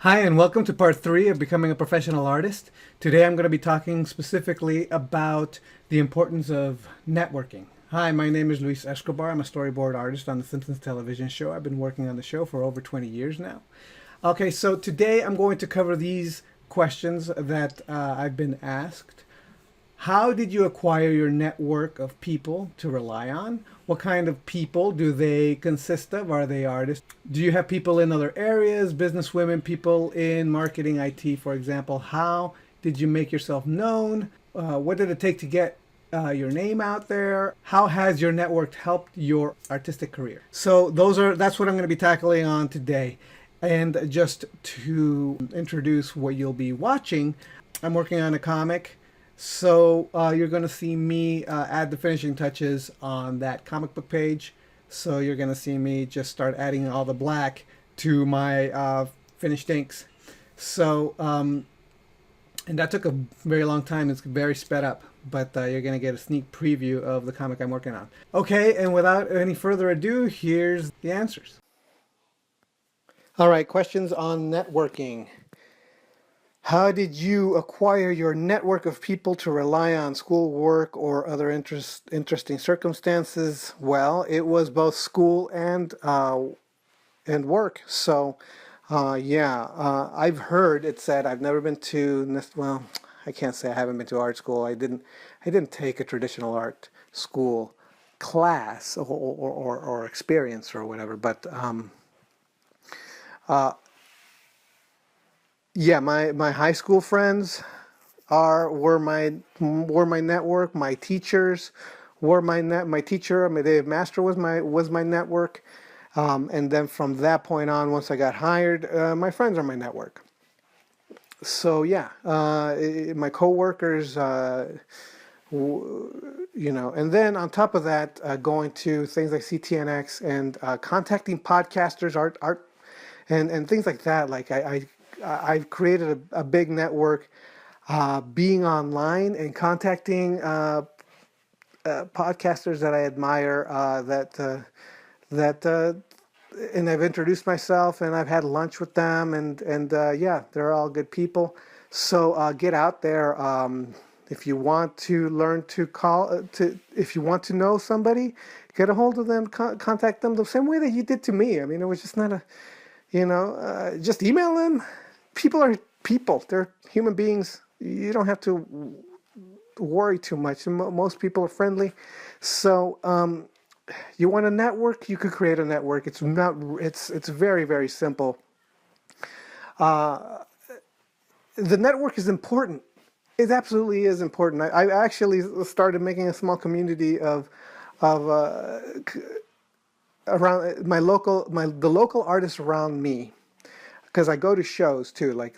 Hi, and welcome to part three of Becoming a Professional Artist. Today I'm going to be talking specifically about the importance of networking. Hi, my name is Luis Escobar. I'm a storyboard artist on the Simpsons television show. I've been working on the show for over 20 years now. Okay, so today I'm going to cover these questions that I've been asked. How did you acquire your network of people to rely on? What kind of people do they consist of? Are they artists? Do you have people in other areas, business women, people in marketing, IT, for example? How did you make yourself known? What did it take to get your name out there? How has your network helped your artistic career? So that's what I'm going to be tackling on today. And just to introduce what you'll be watching, I'm working on a comic. So you're going to see me add the finishing touches on that comic book page. So you're going to see me just start adding all the black to my finished inks. So, and that took a very long time. It's very sped up, but you're going to get a sneak preview of the comic I'm working on. Okay, and without any further ado, here's the answers. All right, questions on networking. How did you acquire your network of people to rely on school, work, or other interesting circumstances? Well, it was both school and work. So, I've heard it said. I've never been to. Well, I can't say I haven't been to art school. I didn't take a traditional art school class or experience or whatever. But yeah, my high school friends were my network. My teachers were my teacher. My Dave Master was my network, and then from that point on, once I got hired, my friends are my network. So yeah, my coworkers, and then on top of that, going to things like CTNX and contacting podcasters, art, and things like that. Like I've created a big network, being online and contacting podcasters that I admire. And I've introduced myself, and I've had lunch with them, and yeah, they're all good people. So get out there. If you want to learn to if you want to know somebody, get a hold of them, contact them the same way that you did to me. I mean, it was just not just email them. People are people. They're human beings. You don't have to worry too much. Most people are friendly. So you want a network? You could create a network. It's not. It's very, very simple. The network is important. It absolutely is important. I actually started making a small community of around the local artists around me, because I go to shows too, like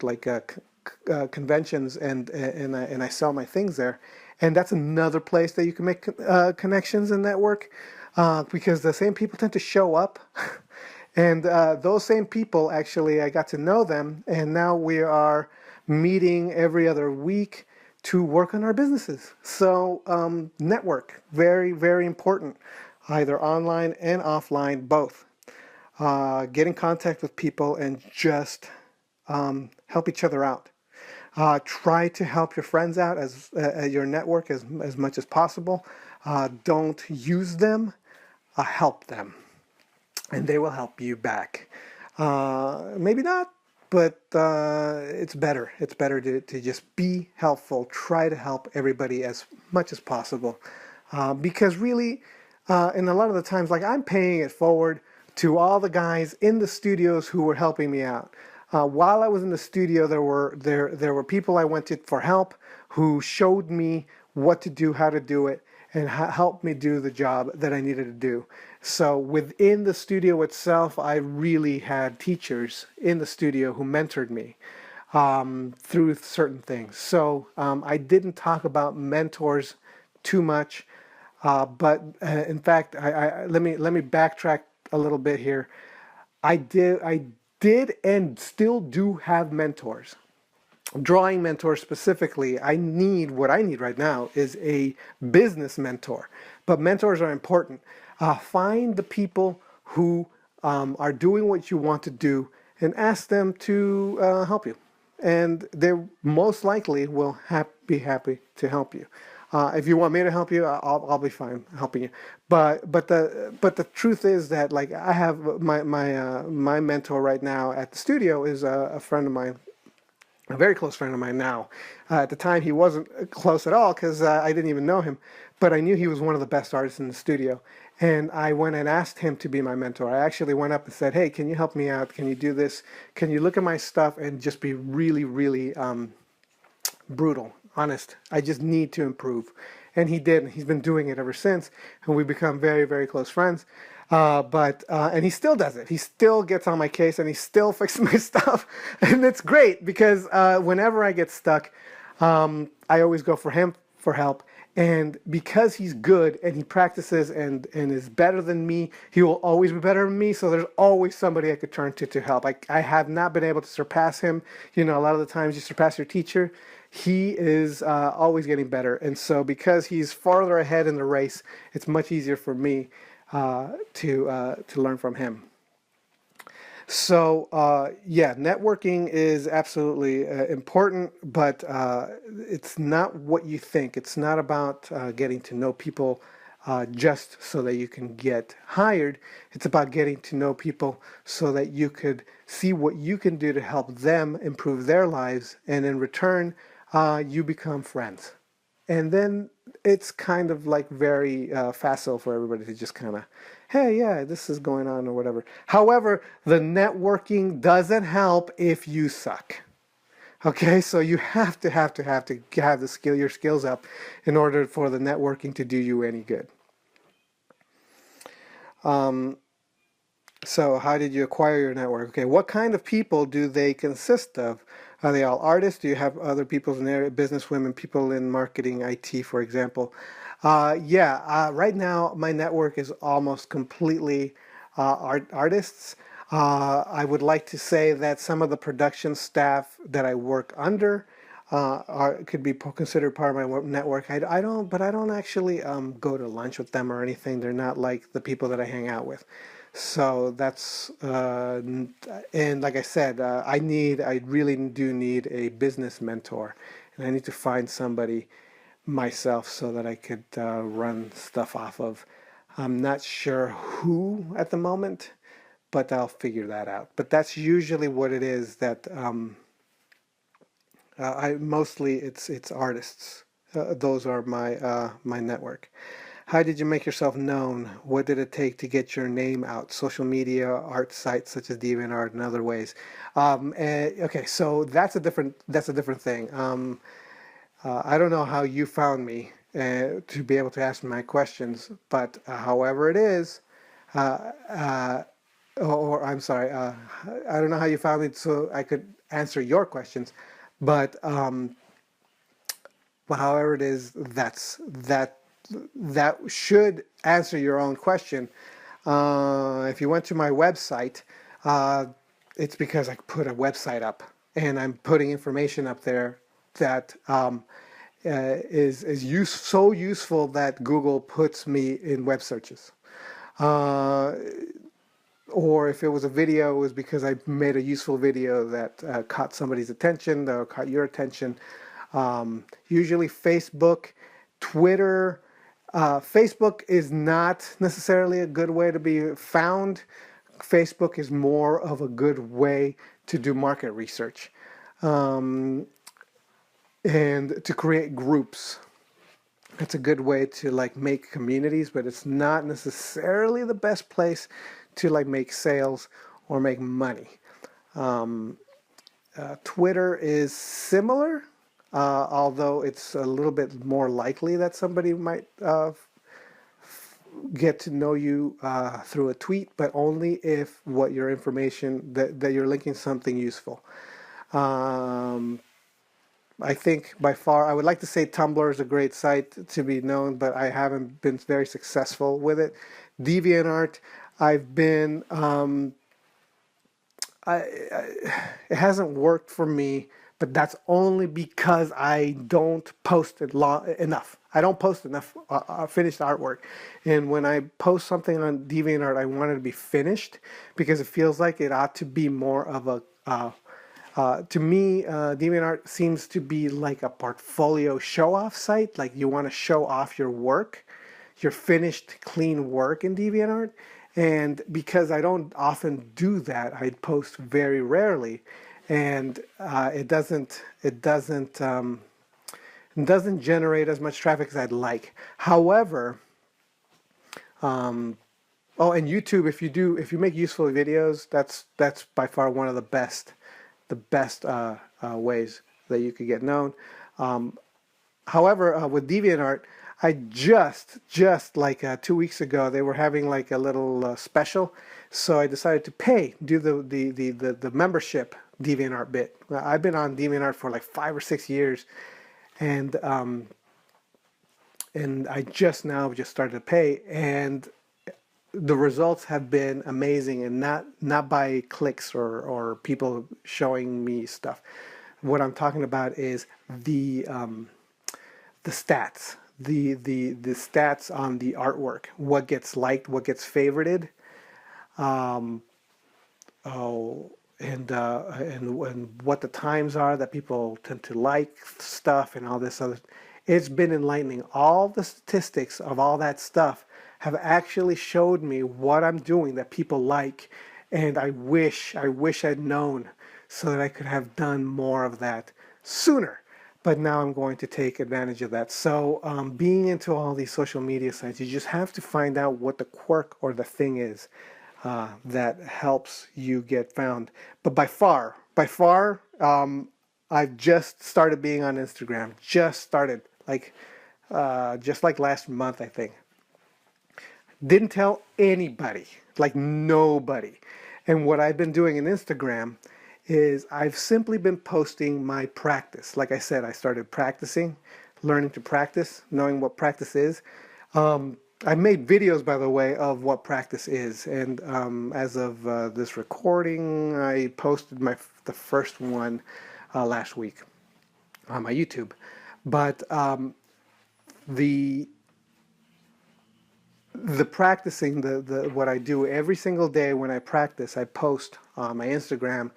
conventions, and I sell my things there, and that's another place that you can make connections and network, because the same people tend to show up, and those same people, actually, I got to know them, and now we are meeting every other week to work on our businesses. So network, very, very important, either online and offline, both. Get in contact with people and just help each other out. Try to help your friends out as your network as much as possible. Don't use them, help them, and they will help you back. Maybe not, but it's better. It's better to just be helpful. Try to help everybody as much as possible, because really, and a lot of the times, like, I'm paying it forward to all the guys in the studios who were helping me out. While I was in the studio, there were people I went to for help who showed me what to do, how to do it, and helped me do the job that I needed to do. So within the studio itself, I really had teachers in the studio who mentored me through certain things. So I didn't talk about mentors too much, but in fact, let me backtrack a little bit here. I did and still do have mentors. Drawing mentors specifically. What I need right now is a business mentor. But mentors are important. Find the people who are doing what you want to do and ask them to help you. And they most likely will be happy to help you. If you want me to help you, I'll be fine helping you. But the truth is that, like, I have my mentor right now at the studio is a friend of mine, a very close friend of mine now. At the time, he wasn't close at all because I didn't even know him, but I knew he was one of the best artists in the studio. And I went and asked him to be my mentor. I actually went up and said, "Hey, can you help me out? Can you do this? Can you look at my stuff and just be really, really brutal, honest? I just need to improve." And he did. He's been doing it ever since, and we've become very, very close friends. And he still does it. He still gets on my case, and he still fixes my stuff, and it's great because whenever I get stuck, I always go for him for help. And because he's good and he practices and is better than me, he will always be better than me. So there's always somebody I could turn to help. I have not been able to surpass him. You know, a lot of the times you surpass your teacher. He is always getting better. And so because he's farther ahead in the race, it's much easier for me to learn from him. So, yeah, networking is absolutely important, but it's not what you think. It's not about getting to know people just so that you can get hired. It's about getting to know people so that you could see what you can do to help them improve their lives, and in return, you become friends. And then it's kind of like very facile for everybody to just kind of, hey, yeah, this is going on or whatever. However, the networking doesn't help if you suck. Okay, so you have to have the skill, your skills up, in order for the networking to do you any good. So how did you acquire your network? Okay, what kind of people do they consist of? Are they all artists? Do you have other people in there, business women, people in marketing, IT, for example? Right now my network is almost completely artists. I would like to say that some of the production staff that I work under could be considered part of my network. I don't actually go to lunch with them or anything. They're not like the people that I hang out with. So that's and like I said, I really do need a business mentor, and I need to find somebody myself so that I could run stuff off of. I'm not sure who at the moment, but I'll figure that out. But that's usually what it is. That I mostly it's artists. Those are my network. How did you make yourself known? What did it take to get your name out? Social media, art sites such as Deviantart, and other ways. Okay, so that's a different thing. I don't know how you found me to be able to ask my questions, but however it is, or I'm sorry, I don't know how you found me so I could answer your questions, but however it is, that should answer your own question. If you went to my website, it's because I put a website up, and I'm putting information up there that is so useful that Google puts me in web searches. Or if it was a video, it was because I made a useful video that caught somebody's attention, or caught your attention. Usually Facebook, Twitter. Facebook is not necessarily a good way to be found. Facebook is more of a good way to do market research and to create groups. It's a good way to like make communities, but it's not necessarily the best place to like make sales or make money. Twitter is similar, although it's a little bit more likely that somebody might get to know you through a tweet, but only if what your information that you're linking something useful. I think by far, I would like to say Tumblr is a great site to be known, but I haven't been very successful with it. DeviantArt, I've been, it hasn't worked for me, but that's only because I don't post it enough. I don't post enough finished artwork. And when I post something on DeviantArt, I want it to be finished because it feels like it ought to be more of a to me, DeviantArt seems to be like a portfolio show-off site. Like you want to show off your work, your finished, clean work in DeviantArt. And because I don't often do that, I post very rarely, and it doesn't generate as much traffic as I'd like. However, oh, and YouTube, if you make useful videos, that's by far one of the best ways that you could get known. However, with DeviantArt, I just like 2 weeks ago, they were having like a little special, so I decided to do the membership DeviantArt bit. I've been on DeviantArt for like 5 or 6 years, and I just started to pay, and the results have been amazing, and not by clicks or people showing me stuff. What I'm talking about is the stats, the stats on the artwork, what gets liked, what gets favorited, and what the times are that people tend to like stuff and all this other. It's been enlightening. All the statistics of all that stuff have actually showed me what I'm doing that people like, and I wish I'd known so that I could have done more of that sooner. But now I'm going to take advantage of that. So being into all these social media sites, you just have to find out what the quirk or the thing is that helps you get found. But by far, I've just started being on Instagram. Just started, just like last month, I think. Didn't tell anybody, like nobody. And what I've been doing in Instagram is I've simply been posting my practice. Like I said, I started practicing, learning to practice, knowing what practice is. I made videos, by the way, of what practice is. And as of this recording, I posted the first one last week on my YouTube. But the practicing, what I do every single day when I practice, I post on my Instagram,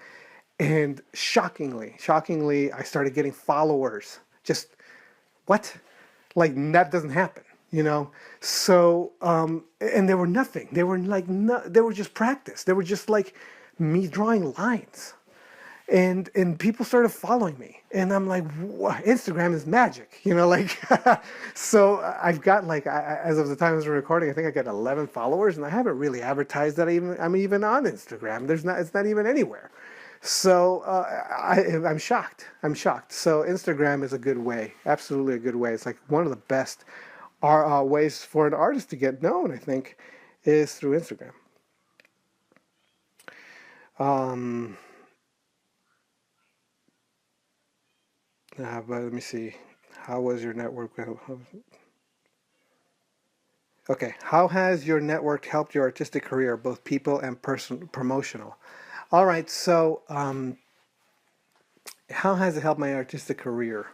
and shockingly, I started getting followers. Just what? Like that doesn't happen, you know? So, and they were nothing. They were like, they were just practice. They were just like me drawing lines. And people started following me, and I'm like, what? Instagram is magic, you know, like. So I've got as of the time I was recording, I think I got 11 followers, and I haven't really advertised that I'm even on Instagram. It's not even anywhere. So I'm shocked. So Instagram is a good way, absolutely a good way. It's like one of the best ways for an artist to get known, I think, is through Instagram. But let me see. How was your network? Okay. How has your network helped your artistic career, both people and promotional? All right. So, how has it helped my artistic career?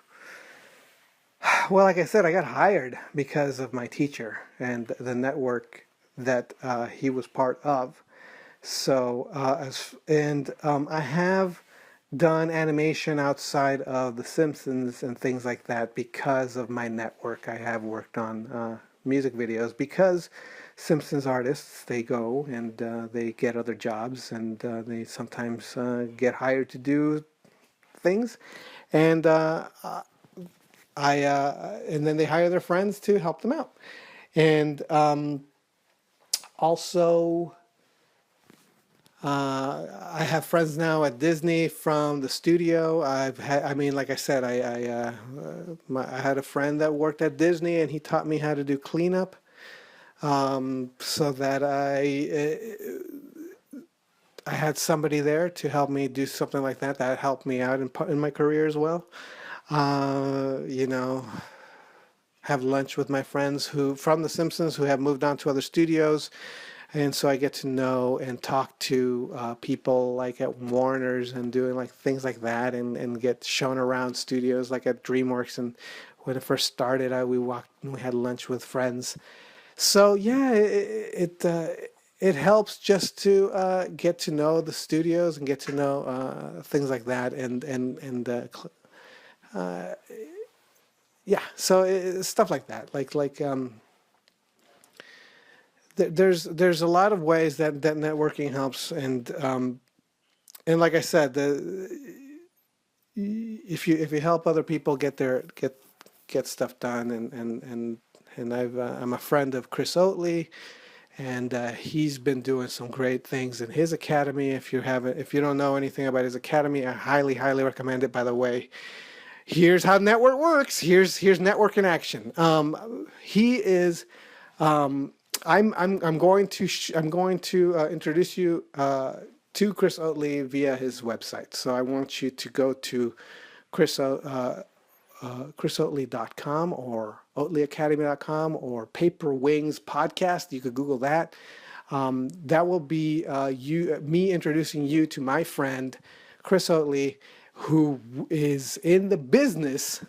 Well, like I said, I got hired because of my teacher and the network that he was part of. So, I have done animation outside of The Simpsons and things like that because of my network. I have worked on music videos because Simpsons artists, they go and they get other jobs, and they sometimes get hired to do things, and and then they hire their friends to help them out, and also. I have friends now at Disney from the studio. Like I said, I had a friend that worked at Disney, and he taught me how to do cleanup, so that I had somebody there to help me do something like that. That helped me out in my career as well. You know, have lunch with my friends from The Simpsons who have moved on to other studios. And so I get to know and talk to people like at Warner's and doing like things like that, and get shown around studios like at DreamWorks and when it first started. We had lunch with friends. So yeah, it helps just to get to know the studios and get to know things like that, and yeah, so stuff like that, there's a lot of ways that networking helps, and like I said, if you help other people get stuff done, and I'm a friend of Chris Oatley, and he's been doing some great things in his academy. If you don't know anything about his academy, I highly recommend it. By the way, here's how network works. Here's network in action. He is. I'm going to introduce you to Chris Oatley via his website. So I want you to go to chrisoatley.com or oatleyacademy.com or Paper Wings Podcast. You could Google that. That will be me introducing you to my friend Chris Oatley, who is in the business.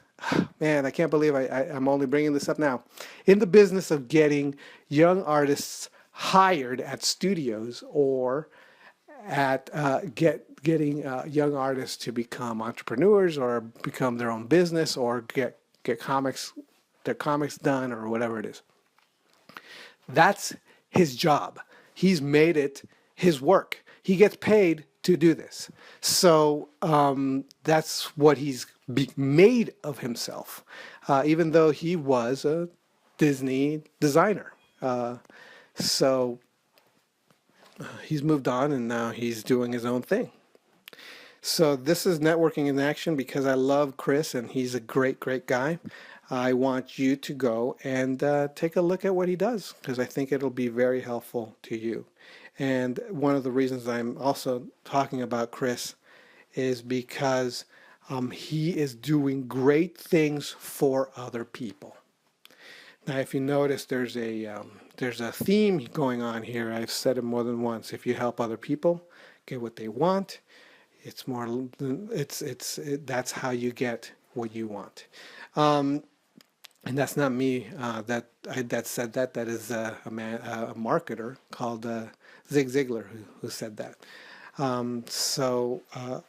Man, I can't believe I'm only bringing this up now. In the business of getting young artists hired at studios, or at getting young artists to become entrepreneurs or become their own business, or get their comics done, or whatever it is. That's his job. He's made it his work. He gets paid to do this. So that's what he's made of himself, even though he was a Disney designer. So he's moved on, and now he's doing his own thing. So this is networking in action, because I love Chris and he's a great guy. I want you to go and take a look at what he does, because I think it'll be very helpful to you. And one of the reasons I'm also talking about Chris is because he is doing great things for other people. Now, if you notice, there's a theme going on here. I've said it more than once. If you help other people get what they want, that's how you get what you want. And that's not me that said that. That is a marketer called Zig Ziglar who said that. So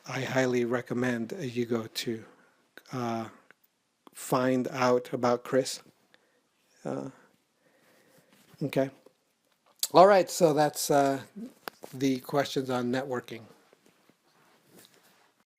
I highly recommend you go to find out about Chris. Okay. All right. So that's the questions on networking.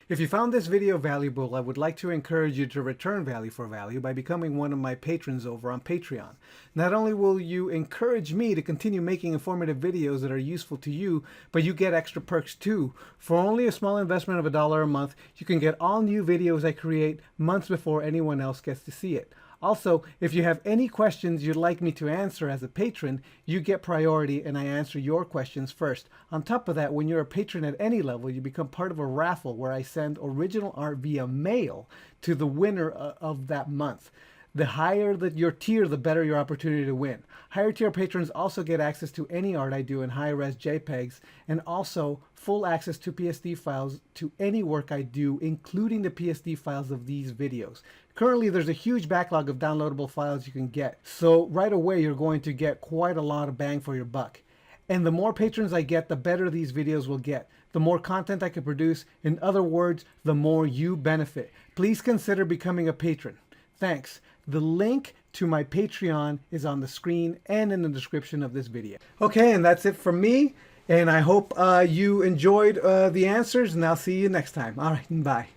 If you found this video valuable, I would like to encourage you to return value for value by becoming one of my patrons over on Patreon. Not only will you encourage me to continue making informative videos that are useful to you, but you get extra perks too. For only a small investment of $1 a month, you can get all new videos I create months before anyone else gets to see it. Also, if you have any questions you'd like me to answer as a patron, you get priority and I answer your questions first. On top of that, when you're a patron at any level, you become part of a raffle where I send original art via mail to the winner of that month. The higher your tier, the better your opportunity to win. Higher tier patrons also get access to any art I do in high-res JPEGs, and also full access to PSD files to any work I do, including the PSD files of these videos. Currently, there's a huge backlog of downloadable files you can get, so right away you're going to get quite a lot of bang for your buck. And the more patrons I get, the better these videos will get. The more content I can produce. In other words, the more you benefit. Please consider becoming a patron. Thanks. The link to my Patreon is on the screen and in the description of this video. Okay, and that's it from me. And I hope you enjoyed the answers, and I'll see you next time. All right, bye.